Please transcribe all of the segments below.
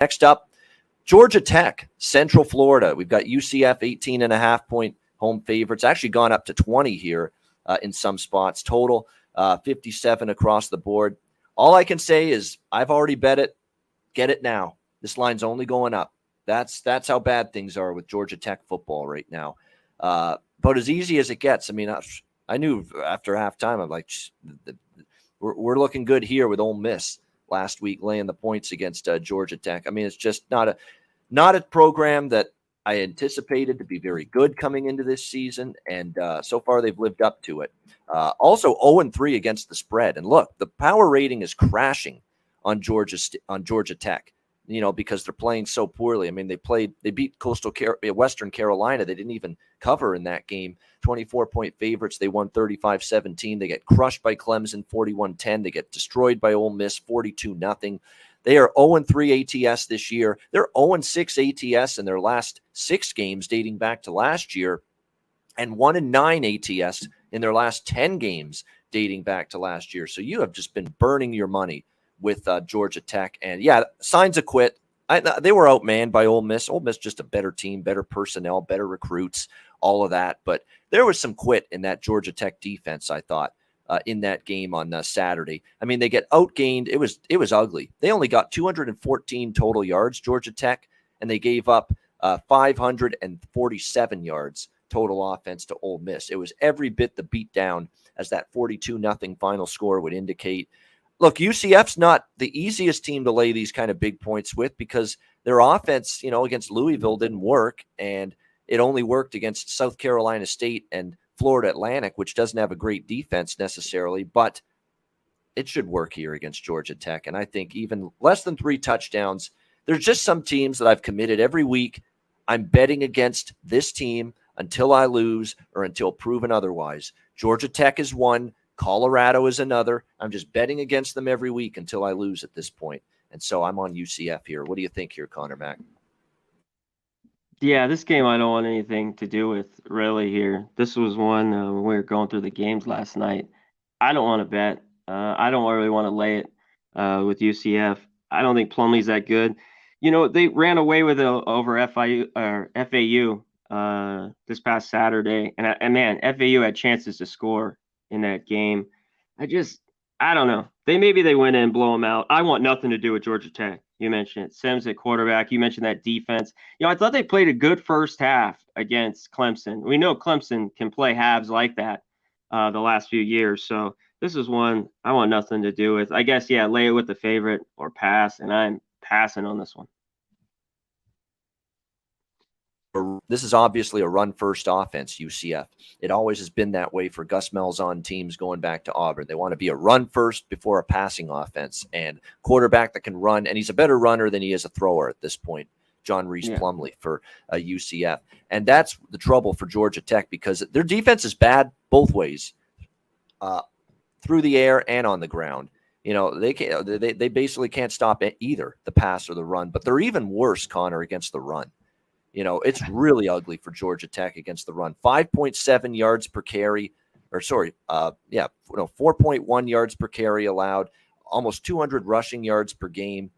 Next up, Georgia Tech, Central Florida. We've got UCF 18.5-point home favorites. Actually gone up to 20 here in some spots. Total 57 across the board. All I can say is I've already bet it. Get it now. This line's only going up. That's how bad things are with Georgia Tech football right now. But as easy as it gets. I mean, I knew after halftime, I'm like, we're looking good here with Ole Miss last week laying the points against Georgia Tech. I mean, it's just not a program that I anticipated to be very good coming into this season, and so far they've lived up to it. Also 0-3 against the spread. And look, the power rating is crashing on Georgia Tech, because they're playing so poorly. I mean, they beat Western Carolina. They didn't even cover in that game. 24-point favorites. They won 35-17. They get crushed by Clemson 41-10. They get destroyed by Ole Miss 42-0. They are 0-3 ATS this year. They're 0-6 ATS in their last 6 games dating back to last year, and 1-9 ATS in their last 10 games dating back to last year. So you have just been burning your money with Georgia Tech. And yeah, signs of quit. They were outmanned by Ole Miss. Ole Miss just a better team, better personnel, better recruits, all of that. But there was some quit in that Georgia Tech defense, I thought, in that game on Saturday. I mean, they get outgained. It was ugly. They only got 214 total yards, Georgia Tech, and they gave up 547 yards total offense to Ole Miss. It was every bit the beat down as that 42-0 final score would indicate. Look, UCF's not the easiest team to lay these kind of big points with because their offense, against Louisville didn't work, and it only worked against South Carolina State and Florida Atlantic, which doesn't have a great defense necessarily, but it should work here against Georgia Tech. And I think even less than 3 touchdowns, there's just some teams that I've committed every week. I'm betting against this team until I lose or until proven otherwise. Georgia Tech is one. Colorado is another. I'm just betting against them every week until I lose at this point. And so I'm on UCF here. What do you think here, Conor Mack? Yeah, this game I don't want anything to do with really here. This was one when we were going through the games last night. I don't want to bet. I don't really want to lay it with UCF. I don't think Plumlee's that good. They ran away with it over FAU this past Saturday, and man, FAU had chances to score in that game. I don't know. Maybe they went in and blow them out. I want nothing to do with Georgia Tech. You mentioned it. Sims at quarterback. You mentioned that defense. I thought they played a good first half against Clemson. We know Clemson can play halves like that the last few years. So this is one I want nothing to do with. I guess, yeah, lay it with the favorite or pass, and I'm passing on this one. This is obviously a run-first offense, UCF. It always has been that way for Gus Malzahn teams going back to Auburn. They want to be a run-first before a passing offense, and quarterback that can run, and he's a better runner than he is a thrower at this point, John Reese Plumlee for UCF. And that's the trouble for Georgia Tech because their defense is bad both ways, through the air and on the ground. They basically can't stop either the pass or the run, but they're even worse, Conor, against the run. It's really ugly for Georgia Tech against the run. 5.7 yards per carry, 4.1 yards per carry allowed, almost 200 rushing yards per game.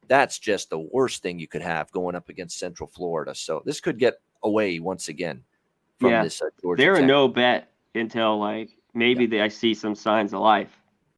That's just the worst thing you could have going up against Central Florida. So this could get away once again from this Georgia Tech. They're a no bet until maybe I see some signs of life.